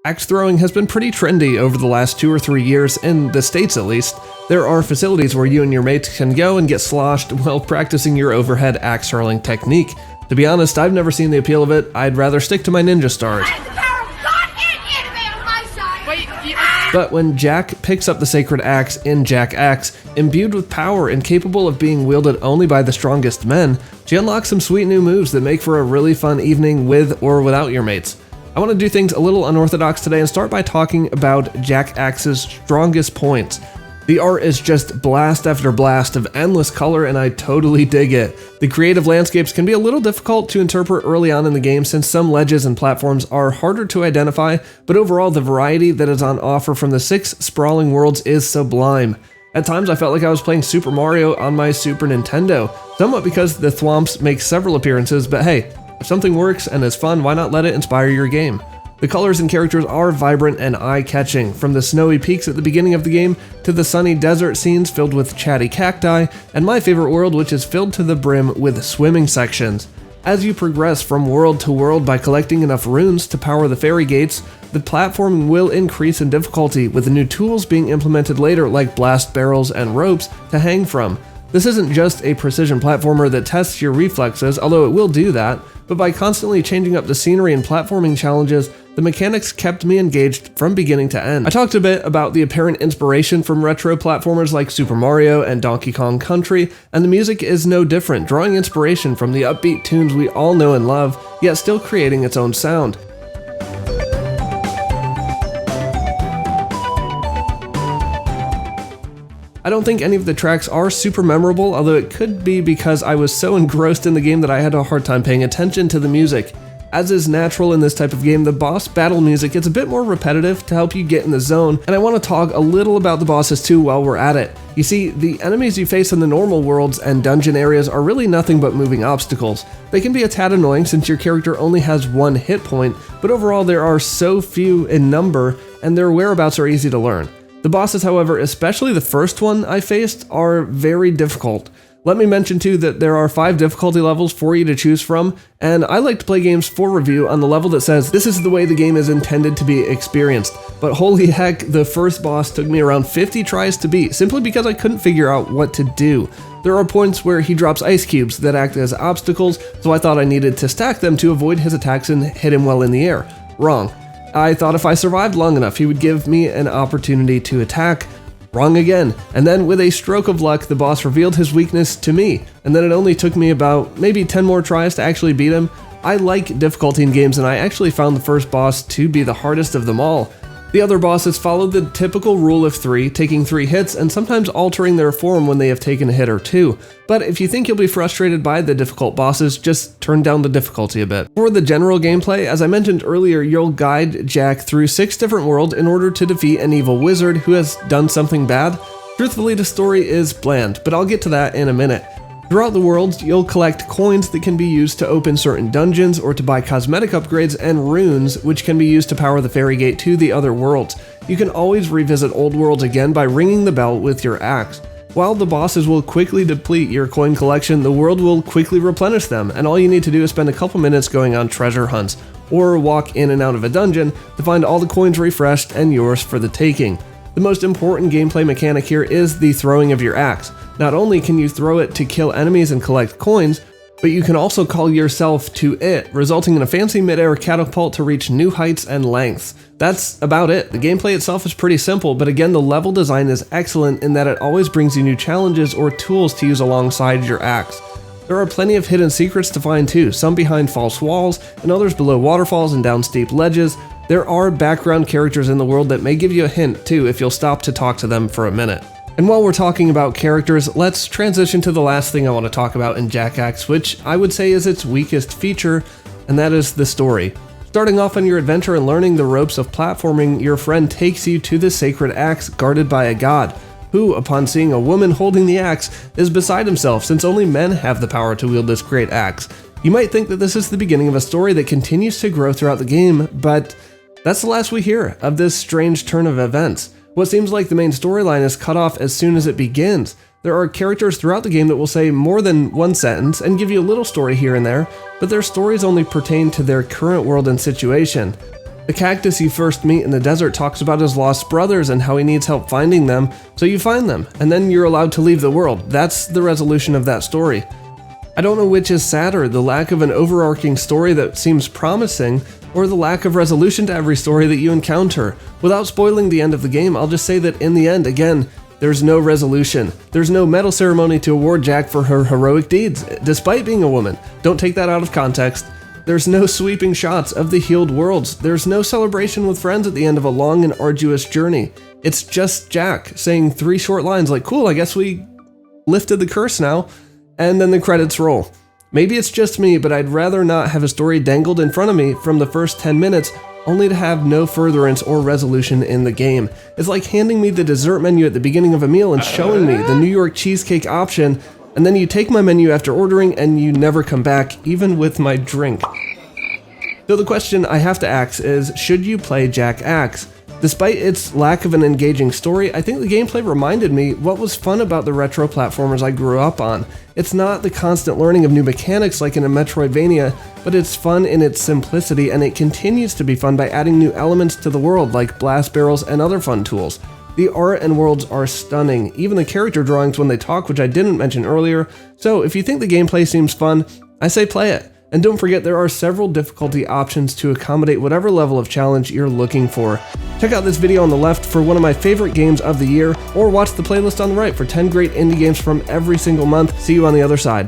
Axe throwing has been pretty trendy over the last 2 or 3 years, in the States at least. There are facilities where you and your mates can go and get sloshed while practicing your overhead axe hurling technique. To be honest, I've never seen the appeal of it. I'd rather stick to my ninja stars. But when Jack picks up the sacred axe in Jak Axe, imbued with power and capable of being wielded only by the strongest men, she unlocks some sweet new moves that make for a really fun evening with or without your mates. I want to do things a little unorthodox today and start by talking about Jak Axe's strongest points. The art is just blast after blast of endless color, and I totally dig it. The creative landscapes can be a little difficult to interpret early on in the game since some ledges and platforms are harder to identify, but overall the variety that is on offer from the 6 sprawling worlds is sublime. At times I felt like I was playing Super Mario on my Super Nintendo, somewhat because the thwomps make several appearances, but hey, if something works and is fun, why not let it inspire your game? The colors and characters are vibrant and eye-catching, from the snowy peaks at the beginning of the game to the sunny desert scenes filled with chatty cacti, and my favorite world, which is filled to the brim with swimming sections. As you progress from world to world by collecting enough runes to power the fairy gates, the platforming will increase in difficulty, with new tools being implemented later like blast barrels and ropes to hang from. This isn't just a precision platformer that tests your reflexes, although it will do that, but by constantly changing up the scenery and platforming challenges, the mechanics kept me engaged from beginning to end. I talked a bit about the apparent inspiration from retro platformers like Super Mario and Donkey Kong Country, and the music is no different, drawing inspiration from the upbeat tunes we all know and love, yet still creating its own sound. I don't think any of the tracks are super memorable, although it could be because I was so engrossed in the game that I had a hard time paying attention to the music. As is natural in this type of game, the boss battle music gets a bit more repetitive to help you get in the zone, and I want to talk a little about the bosses too while we're at it. You see, the enemies you face in the normal worlds and dungeon areas are really nothing but moving obstacles. They can be a tad annoying since your character only has 1 hit point, but overall there are so few in number, and their whereabouts are easy to learn. The bosses, however, especially the first one I faced, are very difficult. Let me mention too that there are 5 difficulty levels for you to choose from, and I like to play games for review on the level that says this is the way the game is intended to be experienced. But holy heck, the first boss took me around 50 tries to beat, simply because I couldn't figure out what to do. There are points where he drops ice cubes that act as obstacles, so I thought I needed to stack them to avoid his attacks and hit him while in the air. Wrong. I thought if I survived long enough, he would give me an opportunity to attack. Wrong again. And then with a stroke of luck, the boss revealed his weakness to me, and then it only took me about maybe 10 more tries to actually beat him. I like difficulty in games, and I actually found the first boss to be the hardest of them all. The other bosses followed the typical rule of 3, taking 3 hits and sometimes altering their form when they have taken a hit or 2. But if you think you'll be frustrated by the difficult bosses, just turn down the difficulty a bit. For the general gameplay, as I mentioned earlier, you'll guide Jack through 6 different worlds in order to defeat an evil wizard who has done something bad. Truthfully, the story is bland, but I'll get to that in a minute. Throughout the worlds, you'll collect coins that can be used to open certain dungeons or to buy cosmetic upgrades and runes, which can be used to power the fairy gate to the other worlds. You can always revisit old worlds again by ringing the bell with your axe. While the bosses will quickly deplete your coin collection, the world will quickly replenish them, and all you need to do is spend a couple minutes going on treasure hunts, or walk in and out of a dungeon to find all the coins refreshed and yours for the taking. The most important gameplay mechanic here is the throwing of your axe. Not only can you throw it to kill enemies and collect coins, but you can also call yourself to it, resulting in a fancy mid-air catapult to reach new heights and lengths. That's about it. The gameplay itself is pretty simple, but again, the level design is excellent in that it always brings you new challenges or tools to use alongside your axe. There are plenty of hidden secrets to find too, some behind false walls, and others below waterfalls and down steep ledges. There are background characters in the world that may give you a hint too if you'll stop to talk to them for a minute. And while we're talking about characters, let's transition to the last thing I want to talk about in Jak Axe, which I would say is its weakest feature, and that is the story. Starting off on your adventure and learning the ropes of platforming, your friend takes you to the sacred axe guarded by a god, who, upon seeing a woman holding the axe, is beside himself since only men have the power to wield this great axe. You might think that this is the beginning of a story that continues to grow throughout the game, but that's the last we hear of this strange turn of events. What seems like the main storyline is cut off as soon as it begins. There are characters throughout the game that will say more than one sentence and give you a little story here and there, but their stories only pertain to their current world and situation. The cactus you first meet in the desert talks about his lost brothers and how he needs help finding them, so you find them, and then you're allowed to leave the world. That's the resolution of that story. I don't know which is sadder, the lack of an overarching story that seems promising, or the lack of resolution to every story that you encounter. Without spoiling the end of the game, I'll just say that in the end, again, there's no resolution. There's no medal ceremony to award Jack for her heroic deeds, despite being a woman. Don't take that out of context. There's no sweeping shots of the healed worlds. There's no celebration with friends at the end of a long and arduous journey. It's just Jack saying 3 short lines like, cool, I guess we lifted the curse now, and then the credits roll. Maybe it's just me, but I'd rather not have a story dangled in front of me from the first 10 minutes only to have no furtherance or resolution in the game. It's like handing me the dessert menu at the beginning of a meal and showing me the New York cheesecake option, and then you take my menu after ordering and you never come back, even with my drink. So the question I have to ask is, should you play Jak Axe? Despite its lack of an engaging story, I think the gameplay reminded me what was fun about the retro platformers I grew up on. It's not the constant learning of new mechanics like in a Metroidvania, but it's fun in its simplicity, and it continues to be fun by adding new elements to the world like blast barrels and other fun tools. The art and worlds are stunning, even the character drawings when they talk, which I didn't mention earlier, so if you think the gameplay seems fun, I say play it. And don't forget, there are several difficulty options to accommodate whatever level of challenge you're looking for. Check out this video on the left for one of my favorite games of the year, or watch the playlist on the right for 10 great indie games from every single month. See you on the other side.